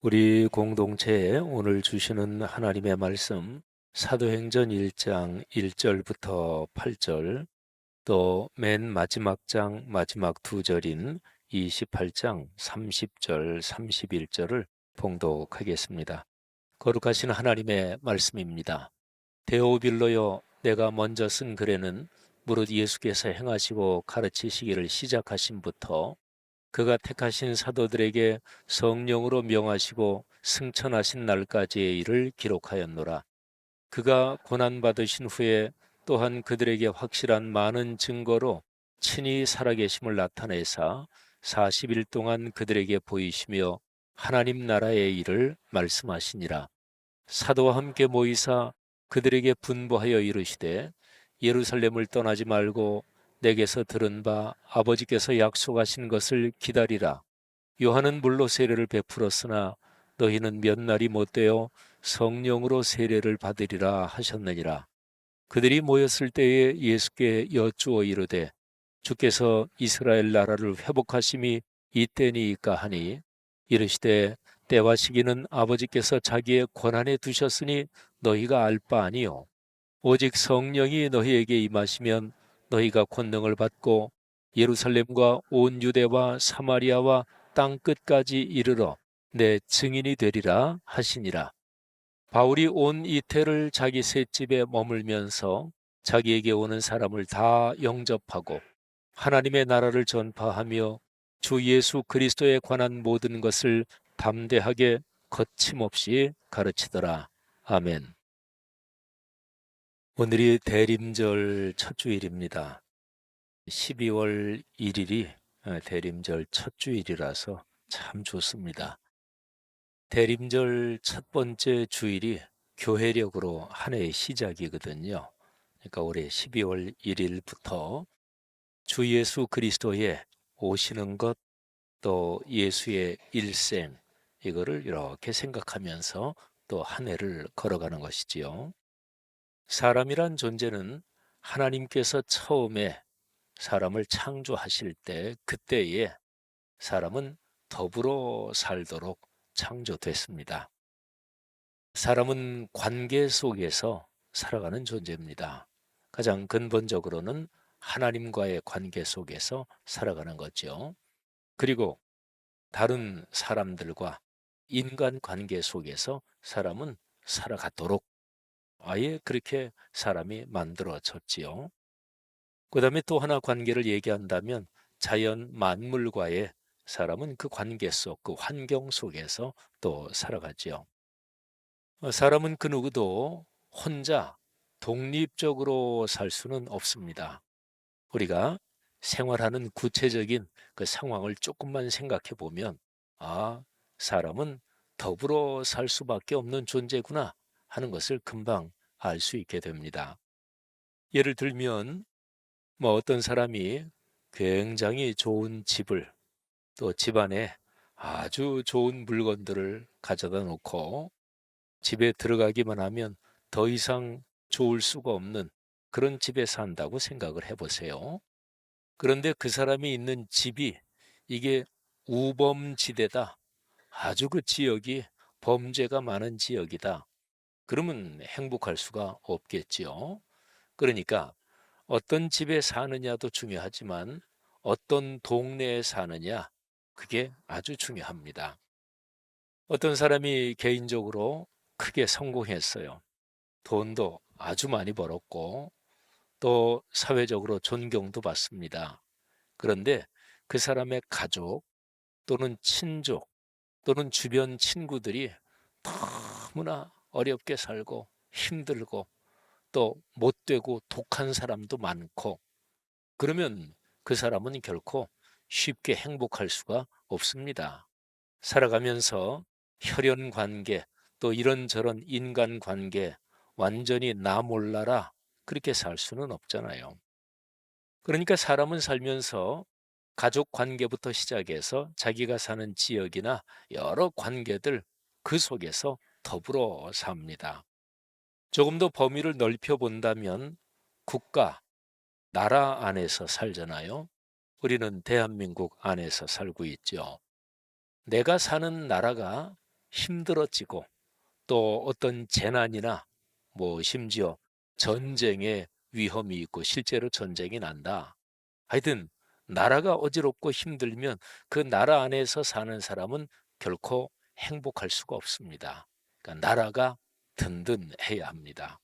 우리 공동체에 오늘 주시는 하나님의 말씀 사도행전 1장 1절부터 8절, 또 맨 마지막 장 마지막 두 절인 28장 30절 31절을 봉독하겠습니다. 거룩하신 하나님의 말씀입니다. 데오빌로여, 내가 먼저 쓴 글에는 무릇 예수께서 행하시고 가르치시기를 시작하심부터 그가 택하신 사도들에게 성령으로 명하시고 승천하신 날까지의 일을 기록하였노라. 그가 고난받으신 후에 또한 그들에게 확실한 많은 증거로 친히 살아계심을 나타내사 40일 동안 그들에게 보이시며 하나님 나라의 일을 말씀하시니라. 사도와 함께 모이사 그들에게 분부하여 이르시되, 예루살렘을 떠나지 말고 내게서 들은 바 아버지께서 약속하신 것을 기다리라. 요한은 물로 세례를 베풀었으나 너희는 몇 날이 못되어 성령으로 세례를 받으리라 하셨느니라. 그들이 모였을 때에 예수께 여쭈어 이르되, 주께서 이스라엘 나라를 회복하심이 이때니이까 하니, 이르시되 때와 시기는 아버지께서 자기의 권한에 두셨으니 너희가 알 바 아니요 오직 성령이 너희에게 임하시면 너희가 권능을 받고 예루살렘과 온 유대와 사마리아와 땅 끝까지 이르러 내 증인이 되리라 하시니라. 바울이 온 이태를 자기 셋집에 머물면서 자기에게 오는 사람을 다 영접하고 하나님의 나라를 전파하며 주 예수 그리스도에 관한 모든 것을 담대하게 거침없이 가르치더라. 아멘. 오늘이 대림절 첫 주일입니다. 12월 1일이 대림절 첫 주일이라서 참 좋습니다. 대림절 첫 번째 주일이 교회력으로 한 해의 시작이거든요. 그러니까 올해 12월 1일부터 주 예수 그리스도의 오시는 것, 또 예수의 일생, 이거를 이렇게 생각하면서 또 한 해를 걸어가는 것이지요. 사람이란 존재는 하나님께서 처음에 사람을 창조하실 때, 그때에 사람은 더불어 살도록 창조됐습니다. 사람은 관계 속에서 살아가는 존재입니다. 가장 근본적으로는 하나님과의 관계 속에서 살아가는 거죠. 그리고 다른 사람들과 인간 관계 속에서 사람은 살아가도록 아예 그렇게 사람이 만들어졌지요. 그 다음에 또 하나 관계를 얘기한다면 자연 만물과의 사람은 그 관계 속, 그 환경 속에서 또 살아가지요. 사람은 그 누구도 혼자 독립적으로 살 수는 없습니다. 우리가 생활하는 구체적인 그 상황을 조금만 생각해 보면, 아, 사람은 더불어 살 수밖에 없는 존재구나 하는 것을 금방 알 수 있게 됩니다. 예를 들면, 어떤 사람이 굉장히 좋은 집을, 또 집안에 아주 좋은 물건들을 가져다 놓고 집에 들어가기만 하면 더 이상 좋을 수가 없는 그런 집에 산다고 생각을 해보세요. 그런데 그 사람이 있는 집이 이게 우범지대다. 아주 그 지역이 범죄가 많은 지역이다. 그러면 행복할 수가 없겠지요. 그러니까 어떤 집에 사느냐도 중요하지만 어떤 동네에 사느냐, 그게 아주 중요합니다. 어떤 사람이 개인적으로 크게 성공했어요. 돈도 아주 많이 벌었고 또 사회적으로 존경도 받습니다. 그런데 그 사람의 가족 또는 친족 또는 주변 친구들이 너무나 어렵게 살고 힘들고 또 못되고 독한 사람도 많고, 그러면 그 사람은 결코 쉽게 행복할 수가 없습니다. 살아가면서 혈연 관계, 또 이런저런 인간 관계, 완전히 나 몰라라 그렇게 살 수는 없잖아요. 그러니까 사람은 살면서 가족 관계부터 시작해서 자기가 사는 지역이나 여러 관계들, 그 속에서 더불어 삽니다. 조금 더 범위를 넓혀 본다면 국가, 나라 안에서 살잖아요. 우리는 대한민국 안에서 살고 있죠. 내가 사는 나라가 힘들어지고 또 어떤 재난이나 심지어 전쟁의 위험이 있고 실제로 전쟁이 난다. 하여튼 나라가 어지럽고 힘들면 그 나라 안에서 사는 사람은 결코 행복할 수가 없습니다. 그러니까 나라가 든든해야 합니다.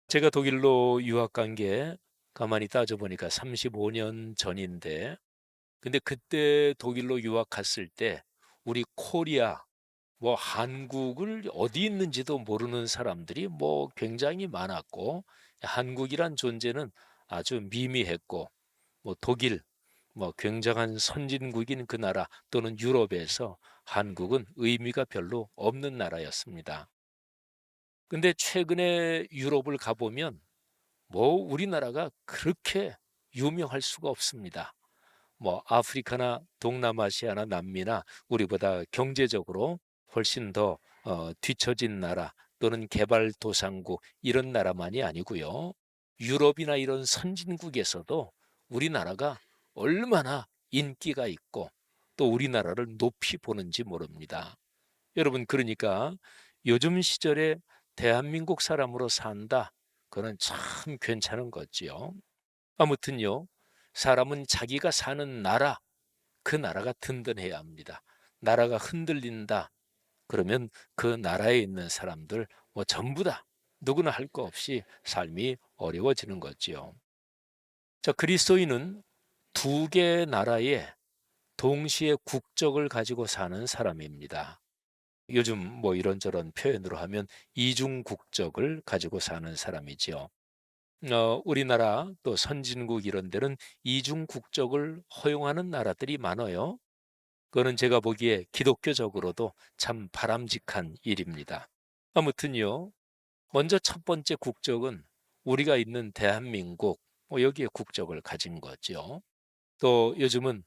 제가 독일로 유학 간 게 가만히 따져보니까 35년 전인데, 근데 그때 독일로 유학 갔을 때 우리 코리아, 한국을 어디 있는지도 모르는 사람들이 굉장히 많았고, 한국이란 존재는 아주 미미했고, 독일, 굉장한 선진국인 그 나라 또는 유럽에서 한국은 의미가 별로 없는 나라였습니다. 근데 최근에 유럽을 가보면 우리나라가 그렇게 유명할 수가 없습니다. 아프리카나 동남아시아나 남미나 우리보다 경제적으로 훨씬 더 뒤처진 나라 또는 개발도상국 이런 나라만이 아니고요. 유럽이나 이런 선진국에서도 우리나라가 얼마나 인기가 있고 또 우리나라를 높이 보는지 모릅니다. 여러분, 그러니까 요즘 시절에 대한민국 사람으로 산다. 그건 참 괜찮은 거지요. 아무튼요, 사람은 자기가 사는 나라, 그 나라가 든든해야 합니다. 나라가 흔들린다. 그러면 그 나라에 있는 사람들 전부 다 누구나 할 거 없이 삶이 어려워지는 거지요. 자, 그리스도인은 두 개의 나라에 동시에 국적을 가지고 사는 사람입니다. 요즘 이런저런 표현으로 하면 이중 국적을 가지고 사는 사람이지요. 우리나라 또 선진국 이런 데는 이중 국적을 허용하는 나라들이 많아요. 그거는 제가 보기에 기독교적으로도 참 바람직한 일입니다. 아무튼요, 먼저 첫 번째 국적은 우리가 있는 대한민국, 여기에 국적을 가진 거죠. 또 요즘은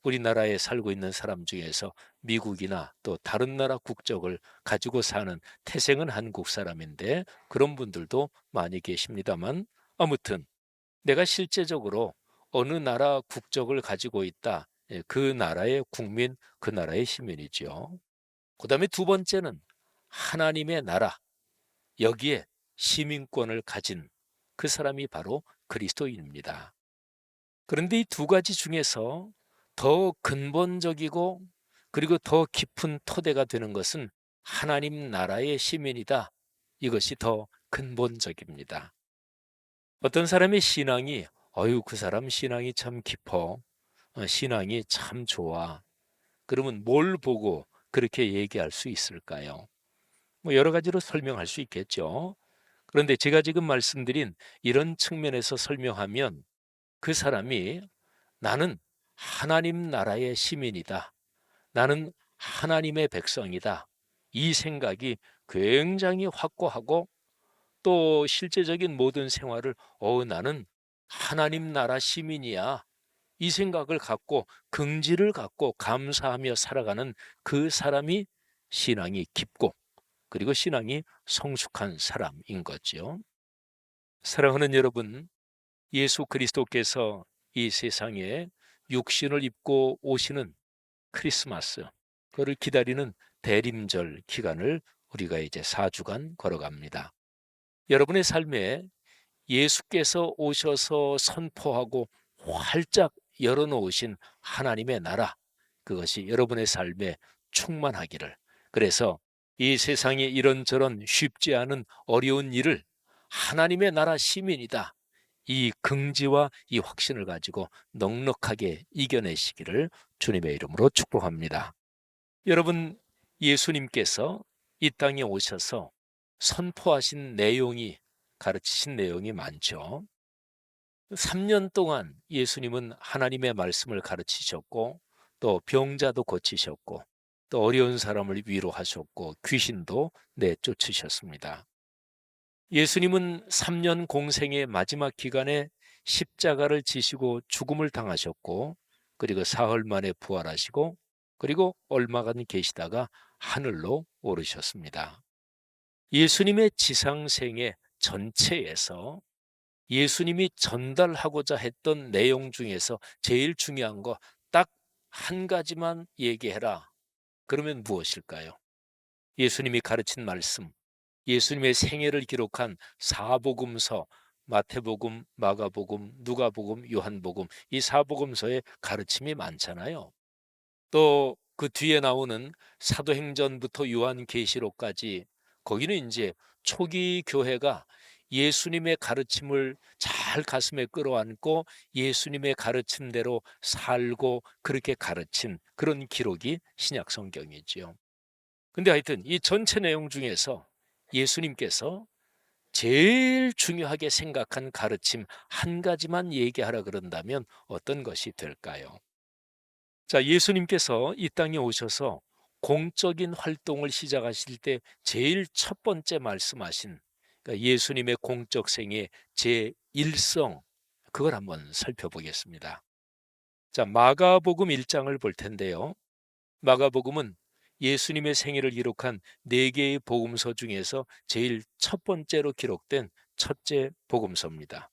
우리나라에 살고 있는 사람 중에서 미국이나 또 다른 나라 국적을 가지고 사는 태생은 한국 사람인데 그런 분들도 많이 계십니다만, 아무튼 내가 실제적으로 어느 나라 국적을 가지고 있다. 예, 그 나라의 국민, 그 나라의 시민이죠. 그다음에 두 번째는 하나님의 나라, 여기에 시민권을 가진 그 사람이 바로 그리스도인입니다. 그런데 이 두 가지 중에서 더 근본적이고 그리고 더 깊은 토대가 되는 것은 하나님 나라의 시민이다. 이것이 더 근본적입니다. 어떤 사람의 신앙이 그 사람 신앙이 참 깊어. 신앙이 참 좋아. 그러면 뭘 보고 그렇게 얘기할 수 있을까요? 여러 가지로 설명할 수 있겠죠. 그런데 제가 지금 말씀드린 이런 측면에서 설명하면 그 사람이 나는 하나님 나라의 시민이다. 나는 하나님의 백성이다. 이 생각이 굉장히 확고하고 또 실제적인 모든 생활을 나는 하나님 나라 시민이야. 이 생각을 갖고 긍지를 갖고 감사하며 살아가는 그 사람이 신앙이 깊고 그리고 신앙이 성숙한 사람인 거죠. 사랑하는 여러분, 예수 그리스도께서 이 세상에 육신을 입고 오시는 크리스마스, 그를 기다리는 대림절 기간을 우리가 이제 4주간 걸어갑니다. 여러분의 삶에 예수께서 오셔서 선포하고 활짝 열어놓으신 하나님의 나라, 그것이 여러분의 삶에 충만하기를, 그래서 이 세상에 이런저런 쉽지 않은 어려운 일을 하나님의 나라 시민이다, 이 긍지와 이 확신을 가지고 넉넉하게 이겨내시기를 주님의 이름으로 축복합니다. 여러분, 예수님께서 이 땅에 오셔서 선포하신 내용이, 가르치신 내용이 많죠. 3년 동안 예수님은 하나님의 말씀을 가르치셨고 또 병자도 고치셨고 또 어려운 사람을 위로하셨고 귀신도 내쫓으셨습니다. 예수님은 3년 공생의 마지막 기간에 십자가를 지시고 죽음을 당하셨고 그리고 사흘 만에 부활하시고 그리고 얼마간 계시다가 하늘로 오르셨습니다. 예수님의 지상생애 전체에서 예수님이 전달하고자 했던 내용 중에서 제일 중요한 거 딱 한 가지만 얘기해라. 그러면 무엇일까요? 예수님이 가르친 말씀, 예수님의 생애를 기록한 사복음서, 마태복음, 마가복음, 누가복음, 요한복음, 이 사복음서에 가르침이 많잖아요. 또 그 뒤에 나오는 사도행전부터 요한계시록까지, 거기는 이제 초기 교회가 예수님의 가르침을 잘 가슴에 끌어안고 예수님의 가르침대로 살고 그렇게 가르친 그런 기록이 신약 성경이지요. 근데 하여튼 이 전체 내용 중에서 예수님께서 제일 중요하게 생각한 가르침 한 가지만 얘기하라 그런다면 어떤 것이 될까요? 자, 예수님께서 이 땅에 오셔서 공적인 활동을 시작하실 때 제일 첫 번째 말씀하신, 그러니까 예수님의 공적 생애 제1성, 그걸 한번 살펴보겠습니다. 자, 마가복음 1장을 볼 텐데요. 마가복음은 예수님의 생애를 기록한 네 개의 복음서 중에서 제일 첫 번째로 기록된 첫째 복음서입니다.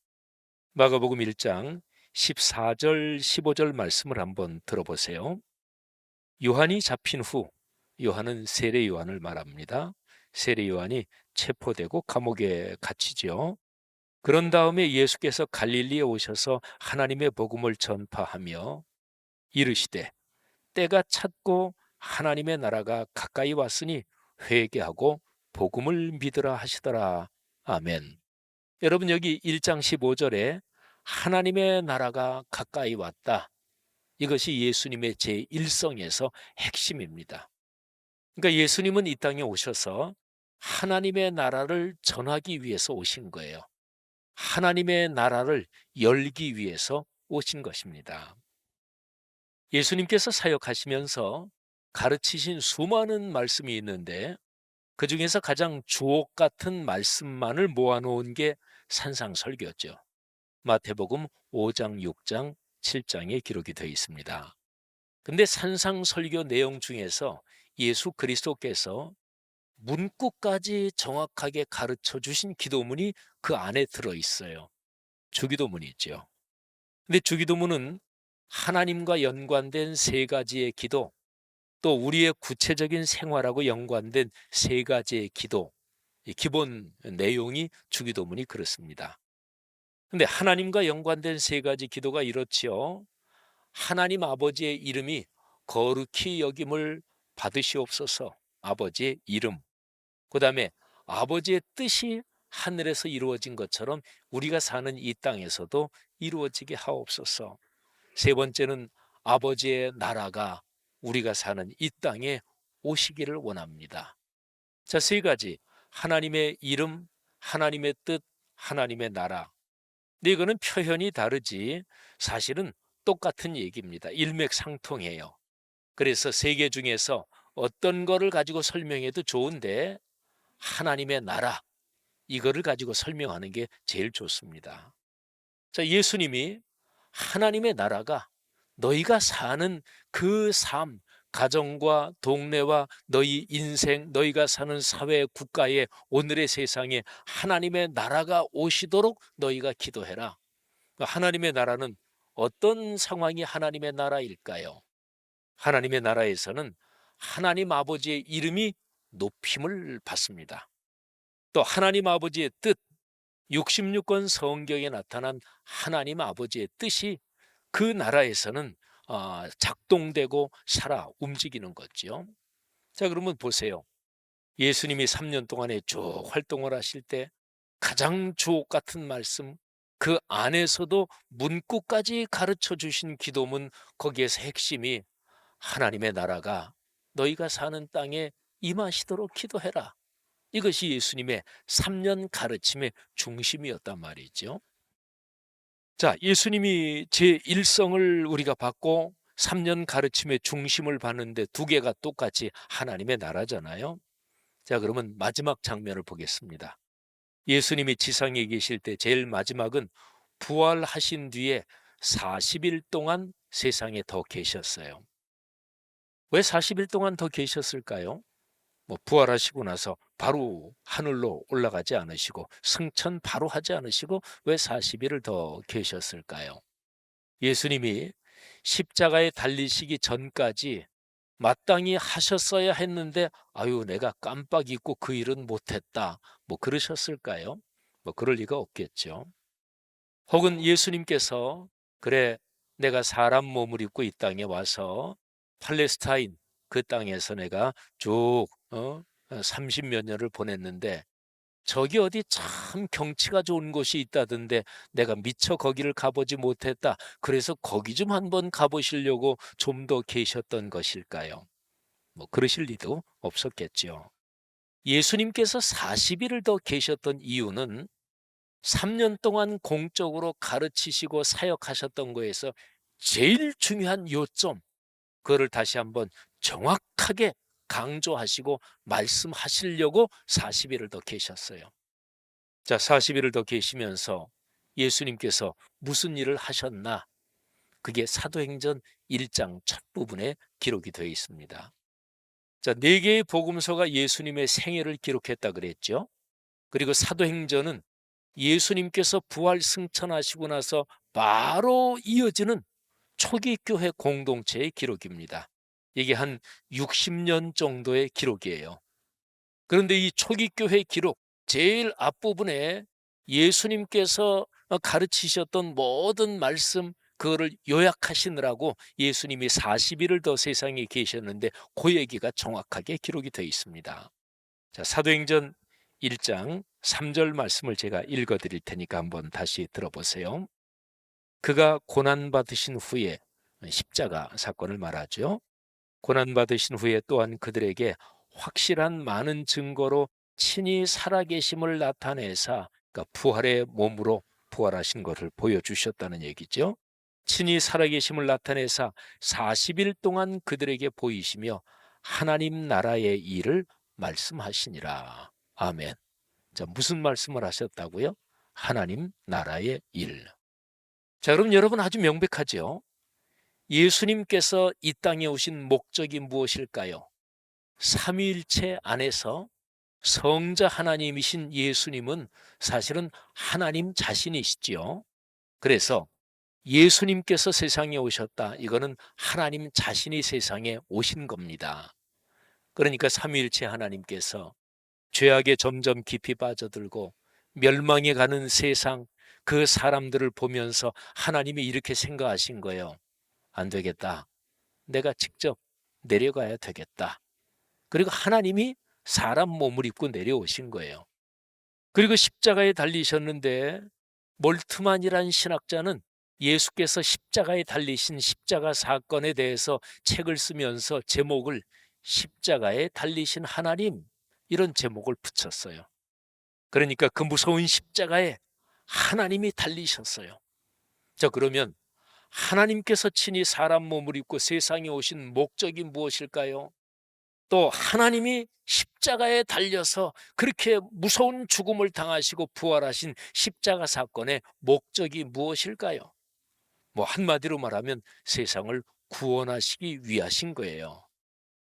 마가복음 1장 14절 15절 말씀을 한번 들어보세요. 요한이 잡힌 후, 요한은 세례 요한을 말합니다. 세례 요한이 체포되고 감옥에 갇히죠. 그런 다음에 예수께서 갈릴리에 오셔서 하나님의 복음을 전파하며 이르시되 때가 찼고 하나님의 나라가 가까이 왔으니 회개하고 복음을 믿으라 하시더라. 아멘. 여러분, 여기 1장 15절에 하나님의 나라가 가까이 왔다, 이것이 예수님의 제1성에서 핵심입니다. 그러니까 예수님은 이 땅에 오셔서 하나님의 나라를 전하기 위해서 오신 거예요. 하나님의 나라를 열기 위해서 오신 것입니다. 예수님께서 사역하시면서 가르치신 수많은 말씀이 있는데 그중에서 가장 주옥 같은 말씀만을 모아놓은 게 산상설교죠. 마태복음 5장, 6장, 7장에 기록이 되어 있습니다. 근데 산상설교 내용 중에서 예수 그리스도께서 문구까지 정확하게 가르쳐 주신 기도문이 그 안에 들어 있어요. 주기도문이죠. 근데 주기도문은 하나님과 연관된 세 가지의 기도, 또 우리의 구체적인 생활하고 연관된 세 가지의 기도, 이 기본 내용이 주기도문이 그렇습니다. 근데 하나님과 연관된 세 가지 기도가 이렇지요. 하나님 아버지의 이름이 거룩히 여김을 받으시옵소서. 아버지의 이름. 그다음에 아버지의 뜻이 하늘에서 이루어진 것처럼 우리가 사는 이 땅에서도 이루어지게 하옵소서. 세 번째는 아버지의 나라가 우리가 사는 이 땅에 오시기를 원합니다. 자, 세 가지. 하나님의 이름, 하나님의 뜻, 하나님의 나라. 근데 이거는 표현이 다르지 사실은 똑같은 얘기입니다. 일맥상통해요. 그래서 세 개 중에서 어떤 거를 가지고 설명해도 좋은데 하나님의 나라, 이거를 가지고 설명하는 게 제일 좋습니다. 자, 예수님이 하나님의 나라가 너희가 사는 그 삶, 가정과 동네와 너희 인생, 너희가 사는 사회, 국가에, 오늘의 세상에 하나님의 나라가 오시도록 너희가 기도해라. 하나님의 나라는 어떤 상황이 하나님의 나라일까요? 하나님의 나라에서는 하나님 아버지의 이름이 높임을 받습니다. 또 하나님 아버지의 뜻, 66권 성경에 나타난 하나님 아버지의 뜻이 그 나라에서는 작동되고 살아 움직이는 거죠. 자, 그러면 보세요. 예수님이 3년 동안에 쭉 활동을 하실 때 가장 주옥 같은 말씀, 그 안에서도 문구까지 가르쳐 주신 기도문, 거기에서 핵심이 하나님의 나라가 너희가 사는 땅에 임하시도록 기도해라. 이것이 예수님의 3년 가르침의 중심이었단 말이죠. 자, 예수님이 제1성을 우리가 받고 3년 가르침의 중심을 받는데 두 개가 똑같이 하나님의 나라잖아요. 자, 그러면 마지막 장면을 보겠습니다. 예수님이 지상에 계실 때 제일 마지막은 부활하신 뒤에 40일 동안 세상에 더 계셨어요. 왜 40일 동안 더 계셨을까요? 부활하시고 나서 바로 하늘로 올라가지 않으시고 승천 바로 하지 않으시고 왜 40일을 더 계셨을까요? 예수님이 십자가에 달리시기 전까지 마땅히 하셨어야 했는데 아유 내가 깜빡 잊고 그 일은 못했다. 뭐 그러셨을까요? 뭐 그럴 리가 없겠죠. 혹은 예수님께서 그래 내가 사람 몸을 입고 이 땅에 와서 팔레스타인 그 땅에서 내가 쭉 30몇 년을 보냈는데 저기 어디 참 경치가 좋은 곳이 있다던데 내가 미처 거기를 가보지 못했다. 그래서 거기 좀 한번 가보시려고 좀 더 계셨던 것일까요? 뭐 그러실 리도 없었겠죠. 예수님께서 40일을 더 계셨던 이유는 3년 동안 공적으로 가르치시고 사역하셨던 거에서 제일 중요한 요점, 그거를 다시 한번 정확하게 강조하시고 말씀하시려고 40일을 더 계셨어요. 자, 40일을 더 계시면서 예수님께서 무슨 일을 하셨나? 그게 사도행전 1장 첫 부분에 기록이 되어 있습니다. 자, 네 개의 복음서가 예수님의 생애를 기록했다 그랬죠. 그리고 사도행전은 예수님께서 부활 승천하시고 나서 바로 이어지는 초기 교회 공동체의 기록입니다. 이게 한 60년 정도의 기록이에요. 그런데 이 초기 교회 기록 제일 앞부분에 예수님께서 가르치셨던 모든 말씀 그거를 요약하시느라고 예수님이 40일을 더 세상에 계셨는데 그 얘기가 정확하게 기록이 되어 있습니다. 자, 사도행전 1장 3절 말씀을 제가 읽어 드릴 테니까 한번 다시 들어보세요. 그가 고난받으신 후에 십자가 사건을 말하죠. 고난받으신 후에 또한 그들에게 확실한 많은 증거로 친히 살아계심을 나타내사 그러니까 부활의 몸으로 부활하신 것을 보여주셨다는 얘기죠. 친히 살아계심을 나타내사 40일 동안 그들에게 보이시며 하나님 나라의 일을 말씀하시니라. 아멘. 자, 무슨 말씀을 하셨다고요? 하나님 나라의 일. 자, 그럼 여러분 아주 명백하죠? 예수님께서 이 땅에 오신 목적이 무엇일까요? 삼위일체 안에서 성자 하나님이신 예수님은 사실은 하나님 자신이시지요. 그래서 예수님께서 세상에 오셨다. 이거는 하나님 자신이 세상에 오신 겁니다. 그러니까 삼위일체 하나님께서 죄악에 점점 깊이 빠져들고 멸망해 가는 세상 그 사람들을 보면서 하나님이 이렇게 생각하신 거예요. 안 되겠다. 내가 직접 내려가야 되겠다. 그리고 하나님이 사람 몸을 입고 내려오신 거예요. 그리고 십자가에 달리셨는데 몰트만이란 신학자는 예수께서 십자가에 달리신 십자가 사건에 대해서 책을 쓰면서 제목을 십자가에 달리신 하나님 이런 제목을 붙였어요. 그러니까 그 무서운 십자가에 하나님이 달리셨어요. 자, 그러면 하나님께서 친히 사람 몸을 입고 세상에 오신 목적이 무엇일까요? 또 하나님이 십자가에 달려서 그렇게 무서운 죽음을 당하시고 부활하신 십자가 사건의 목적이 무엇일까요? 뭐 한마디로 말하면 세상을 구원하시기 위하신 거예요.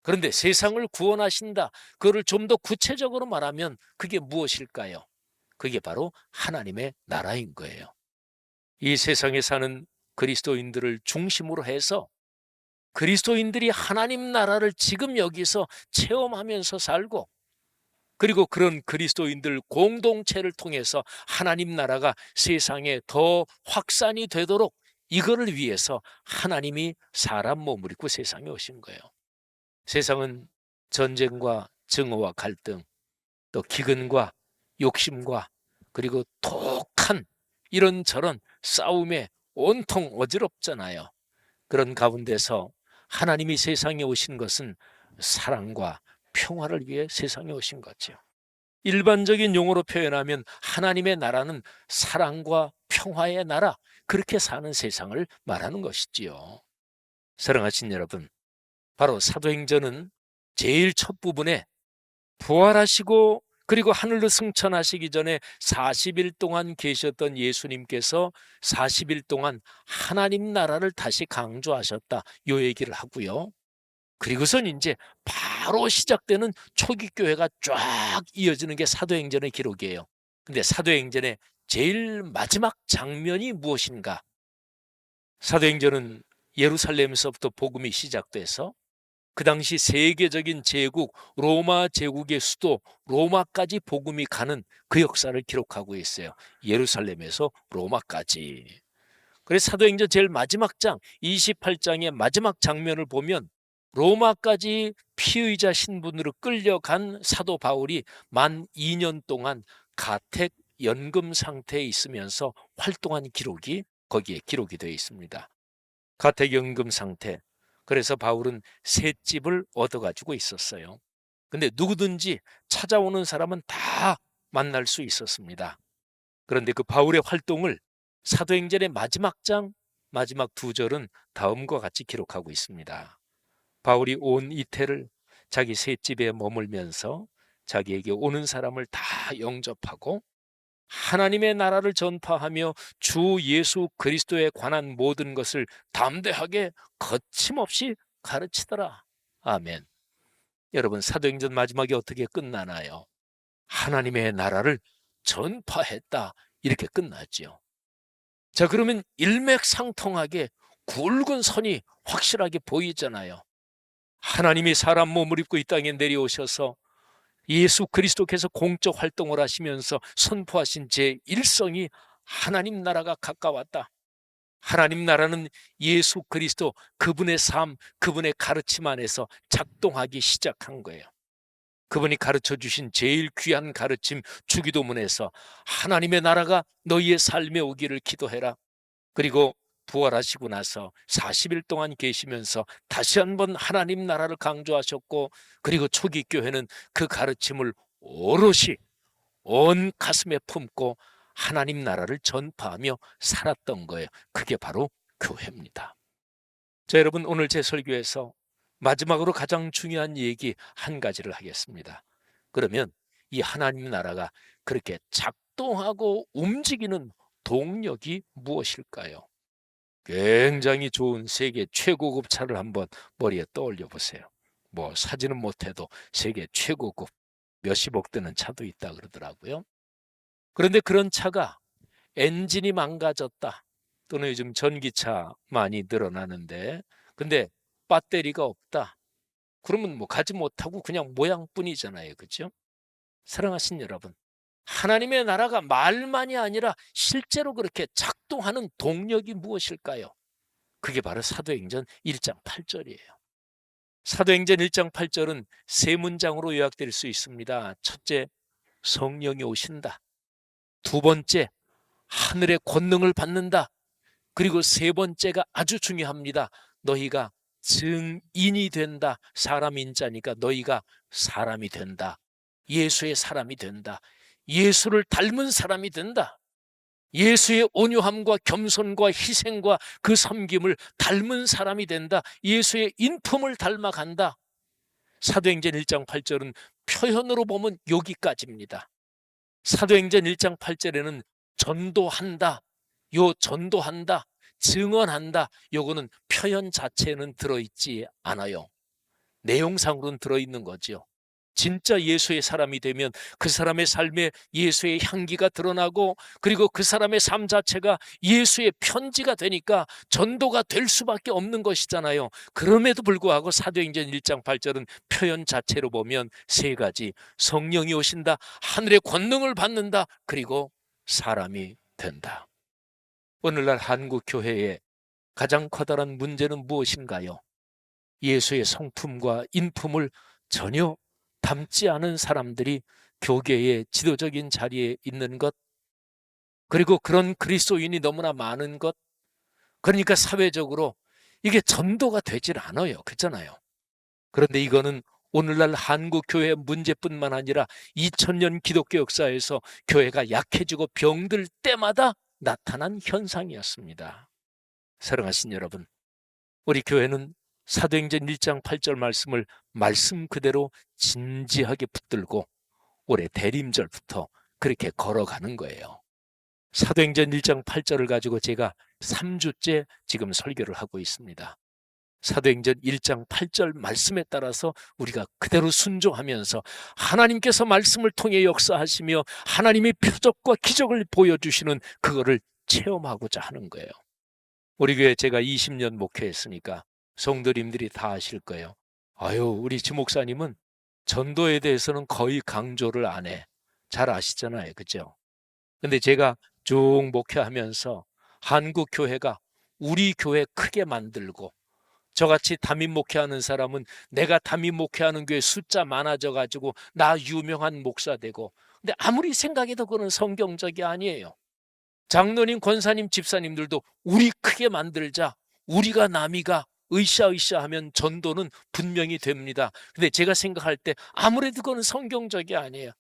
그런데 세상을 구원하신다. 그거를 좀 더 구체적으로 말하면 그게 무엇일까요? 그게 바로 하나님의 나라인 거예요. 이 세상에 사는 그리스도인들을 중심으로 해서 그리스도인들이 하나님 나라를 지금 여기서 체험하면서 살고 그리고 그런 그리스도인들 공동체를 통해서 하나님 나라가 세상에 더 확산이 되도록 이거를 위해서 하나님이 사람 몸을 입고 세상에 오신 거예요. 세상은 전쟁과 증오와 갈등, 또 기근과 욕심과 그리고 독한 이런저런 싸움에 온통 어지럽잖아요. 그런 가운데서 하나님이 세상에 오신 것은 사랑과 평화를 위해 세상에 오신 거죠. 일반적인 용어로 표현하면 하나님의 나라는 사랑과 평화의 나라, 그렇게 사는 세상을 말하는 것이지요. 사랑하신 여러분, 바로 사도행전은 제일 첫 부분에 부활하시고 그리고 하늘로 승천하시기 전에 40일 동안 계셨던 예수님께서 40일 동안 하나님 나라를 다시 강조하셨다. 요 얘기를 하고요. 그리고선 이제 바로 시작되는 초기 교회가 쫙 이어지는 게 사도행전의 기록이에요. 근데 사도행전의 제일 마지막 장면이 무엇인가? 사도행전은 예루살렘에서부터 복음이 시작돼서 그 당시 세계적인 제국 로마 제국의 수도 로마까지 복음이 가는 그 역사를 기록하고 있어요. 예루살렘에서 로마까지. 그래서 사도행전 제일 마지막 장 28장의 마지막 장면을 보면 로마까지 피의자 신분으로 끌려간 사도 바울이 만 2년 동안 가택 연금 상태에 있으면서 활동한 기록이 거기에 기록이 되어 있습니다. 가택 연금 상태. 그래서 바울은 새 집을 얻어가지고 있었어요. 근데 누구든지 찾아오는 사람은 다 만날 수 있었습니다. 그런데 그 바울의 활동을 사도행전의 마지막 장 마지막 두 절은 다음과 같이 기록하고 있습니다. 바울이 온 이태를 자기 새 집에 머물면서 자기에게 오는 사람을 다 영접하고 하나님의 나라를 전파하며 주 예수 그리스도에 관한 모든 것을 담대하게 거침없이 가르치더라. 아멘. 여러분, 사도행전 마지막에 어떻게 끝나나요? 하나님의 나라를 전파했다. 이렇게 끝났죠. 자, 그러면 일맥상통하게 굵은 선이 확실하게 보이잖아요. 하나님이 사람 몸을 입고 이 땅에 내려오셔서 예수 그리스도께서 공적 활동을 하시면서 선포하신 제1성이 하나님 나라가 가까웠다. 하나님 나라는 예수 그리스도 그분의 삶, 그분의 가르침 안에서 작동하기 시작한 거예요. 그분이 가르쳐 주신 제일 귀한 가르침 주기도문에서 하나님의 나라가 너희의 삶에 오기를 기도해라. 그리고 부활하시고 나서 40일 동안 계시면서 다시 한번 하나님 나라를 강조하셨고, 그리고 초기 교회는 그 가르침을 오롯이 온 가슴에 품고 하나님 나라를 전파하며 살았던 거예요. 그게 바로 교회입니다. 자, 여러분, 오늘 제 설교에서 마지막으로 가장 중요한 얘기 한 가지를 하겠습니다. 그러면 이 하나님 나라가 그렇게 작동하고 움직이는 동력이 무엇일까요? 굉장히 좋은 세계 최고급 차를 한번 머리에 떠올려 보세요. 뭐 사지는 못해도 세계 최고급 몇십억 드는 차도 있다 그러더라고요. 그런데 그런 차가 엔진이 망가졌다, 또는 요즘 전기차 많이 늘어나는데 근데 배터리가 없다, 그러면 뭐 가지 못하고 그냥 모양뿐이잖아요. 그렇죠? 사랑하신 여러분, 하나님의 나라가 말만이 아니라 실제로 그렇게 작동하는 동력이 무엇일까요? 그게 바로 사도행전 1장 8절이에요. 사도행전 1장 8절은 세 문장으로 요약될 수 있습니다. 첫째, 성령이 오신다. 두 번째, 하늘의 권능을 받는다. 그리고 세 번째가 아주 중요합니다. 너희가 증인이 된다. 사람 인자니까 너희가 사람이 된다. 예수의 사람이 된다. 예수를 닮은 사람이 된다. 예수의 온유함과 겸손과 희생과 그 섬김을 닮은 사람이 된다. 예수의 인품을 닮아간다. 사도행전 1장 8절은 표현으로 보면 여기까지입니다. 사도행전 1장 8절에는 전도한다, 요 전도한다, 증언한다, 요거는 표현 자체는 들어있지 않아요. 내용상으로는 들어있는 거죠. 진짜 예수의 사람이 되면 그 사람의 삶에 예수의 향기가 드러나고, 그리고 그 사람의 삶 자체가 예수의 편지가 되니까 전도가 될 수밖에 없는 것이잖아요. 그럼에도 불구하고 사도행전 1장 8절은 표현 자체로 보면 세 가지: 성령이 오신다, 하늘의 권능을 받는다, 그리고 사람이 된다. 오늘날 한국 교회의 가장 커다란 문제는 무엇인가요? 예수의 성품과 인품을 전혀 닮지 않은 사람들이 교계의 지도적인 자리에 있는 것, 그리고 그런 그리스도인이 너무나 많은 것. 그러니까 사회적으로 이게 전도가 되질 않아요. 그렇잖아요. 그런데 이거는 오늘날 한국 교회의 문제뿐만 아니라 2000년 기독교 역사에서 교회가 약해지고 병들 때마다 나타난 현상이었습니다. 사랑하신 여러분, 우리 교회는 사도행전 1장 8절 말씀을 말씀 그대로 진지하게 붙들고 올해 대림절부터 그렇게 걸어가는 거예요. 사도행전 1장 8절을 가지고 제가 3주째 지금 설교를 하고 있습니다. 사도행전 1장 8절 말씀에 따라서 우리가 그대로 순종하면서 하나님께서 말씀을 통해 역사하시며 하나님의 표적과 기적을 보여주시는 그거를 체험하고자 하는 거예요. 우리 교회 제가 20년 목회했으니까 성도님들이 다 아실 거예요. 우리 지목사님은 전도에 대해서는 거의 강조를 안 해. 잘 아시잖아요. 그죠? 근데 제가 쭉 목회하면서 한국 교회가 우리 교회 크게 만들고, 저같이 담임 목회하는 사람은 내가 담임 목회하는 교회 숫자 많아져 가지고 나 유명한 목사 되고, 근데 아무리 생각해도 그건 성경적이 아니에요. 장로님, 권사님, 집사님들도 우리 크게 만들자, 우리가 남이가 으쌰으쌰 하면 전도는 분명히 됩니다. 근데 제가 생각할 때 아무래도 그건 성경적이 아니에요.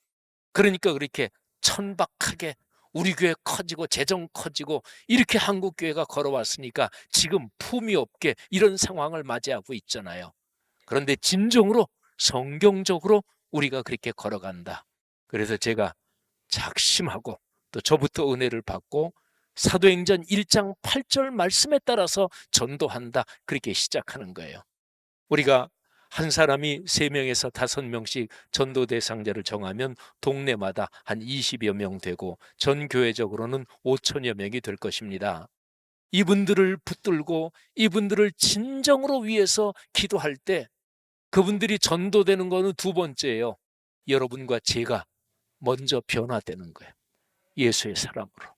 그러니까 그렇게 천박하게 우리 교회 커지고 재정 커지고 이렇게 한국 교회가 걸어왔으니까 지금 품위 없게 이런 상황을 맞이하고 있잖아요. 그런데 진정으로 성경적으로 우리가 그렇게 걸어간다. 그래서 제가 작심하고 또 저부터 은혜를 받고 사도행전 1장 8절 말씀에 따라서 전도한다, 그렇게 시작하는 거예요. 우리가 한 사람이 3명에서 5명씩 전도 대상자를 정하면 동네마다 한 20여 명 되고 전교회적으로는 5천여 명이 될 것입니다. 이분들을 붙들고 이분들을 진정으로 위해서 기도할 때 그분들이 전도되는 거는 두 번째예요. 여러분과 제가 먼저 변화되는 거예요. 예수의 사람으로.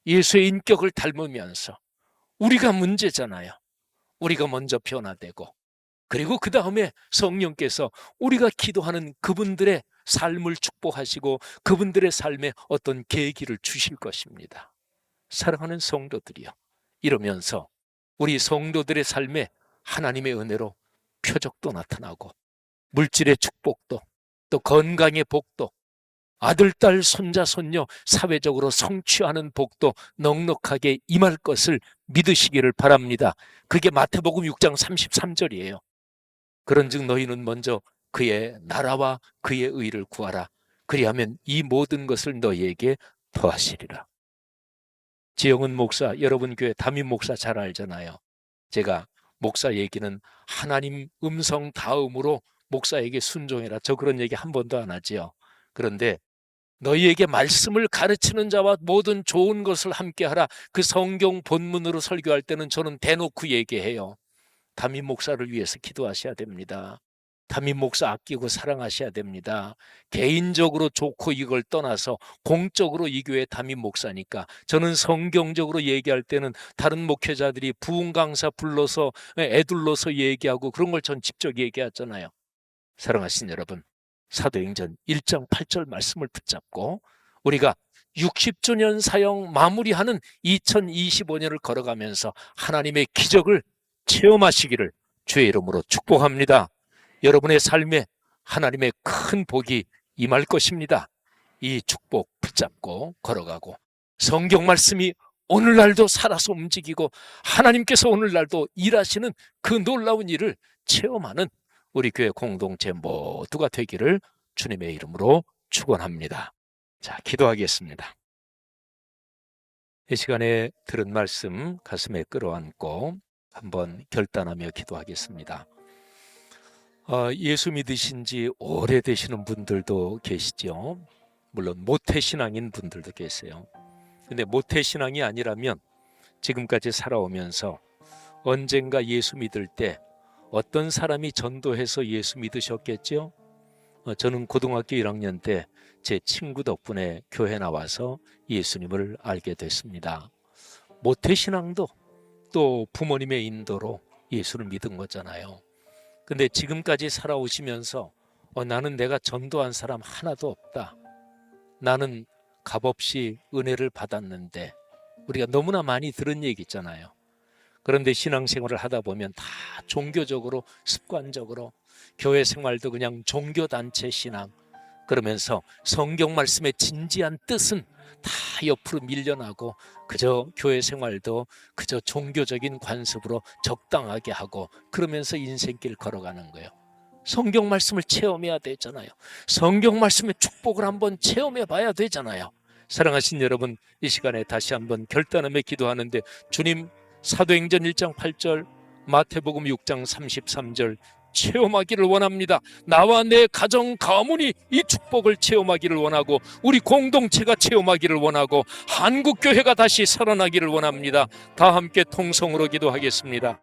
예수의 인격을 닮으면서. 우리가 문제잖아요. 우리가 먼저 변화되고, 그리고 그 다음에 성령께서 우리가 기도하는 그분들의 삶을 축복하시고 그분들의 삶에 어떤 계기를 주실 것입니다. 사랑하는 성도들이요, 이러면서 우리 성도들의 삶에 하나님의 은혜로 표적도 나타나고 물질의 축복도, 또 건강의 복도, 아들, 딸, 손자, 손녀 사회적으로 성취하는 복도 넉넉하게 임할 것을 믿으시기를 바랍니다. 그게 마태복음 6장 33절이에요. 그런즉 너희는 먼저 그의 나라와 그의 의를 구하라. 그리하면 이 모든 것을 너희에게 더하시리라. 지영은 목사, 여러분 교회 담임 목사 잘 알잖아요. 제가 목사 얘기는 하나님 음성 다음으로 목사에게 순종해라, 저 그런 얘기 한 번도 안 하지요. 그런데 너희에게 말씀을 가르치는 자와 모든 좋은 것을 함께하라, 그 성경 본문으로 설교할 때는 저는 대놓고 얘기해요. 담임 목사를 위해서 기도하셔야 됩니다. 담임 목사 아끼고 사랑하셔야 됩니다. 개인적으로 좋고 이걸 떠나서 공적으로 이 교회 담임 목사니까 저는 성경적으로 얘기할 때는 다른 목회자들이 부흥 강사 불러서 애둘러서 얘기하고 그런 걸 전 직접 얘기하잖아요. 사랑하신 여러분, 사도행전 1장 8절 말씀을 붙잡고 우리가 60주년 사역 마무리하는 2025년을 걸어가면서 하나님의 기적을 체험하시기를 주의 이름으로 축복합니다. 여러분의 삶에 하나님의 큰 복이 임할 것입니다. 이 축복 붙잡고 걸어가고 성경 말씀이 오늘날도 살아서 움직이고 하나님께서 오늘날도 일하시는 그 놀라운 일을 체험하는 우리 교회 공동체 모두가 되기를 주님의 이름으로 축원합니다. 자, 기도하겠습니다. 이 시간에 들은 말씀 가슴에 끌어안고 한번 결단하며 기도하겠습니다. 예수 믿으신 지 오래되시는 분들도 계시죠. 물론 모태신앙인 분들도 계세요. 근데 모태신앙이 아니라면 지금까지 살아오면서 언젠가 예수 믿을 때 어떤 사람이 전도해서 예수 믿으셨겠죠? 저는 고등학교 1학년 때 제 친구 덕분에 교회 나와서 예수님을 알게 됐습니다. 모태신앙도 또 부모님의 인도로 예수를 믿은 거잖아요. 근데 지금까지 살아오시면서 나는 내가 전도한 사람 하나도 없다. 나는 값없이 은혜를 받았는데, 우리가 너무나 많이 들은 얘기 있잖아요. 그런데 신앙생활을 하다 보면 다 종교적으로 습관적으로 교회 생활도 그냥 종교단체 신앙, 그러면서 성경 말씀의 진지한 뜻은 다 옆으로 밀려나고 그저 교회 생활도 그저 종교적인 관습으로 적당하게 하고 그러면서 인생길 걸어가는 거예요. 성경 말씀을 체험해야 되잖아요. 성경 말씀의 축복을 한번 체험해 봐야 되잖아요. 사랑하신 여러분, 이 시간에 다시 한번 결단하며 기도하는데, 주님, 사도행전 1장 8절, 마태복음 6장 33절 체험하기를 원합니다. 나와 내 가정 가문이 이 축복을 체험하기를 원하고 우리 공동체가 체험하기를 원하고 한국교회가 다시 살아나기를 원합니다. 다 함께 통성으로 기도하겠습니다.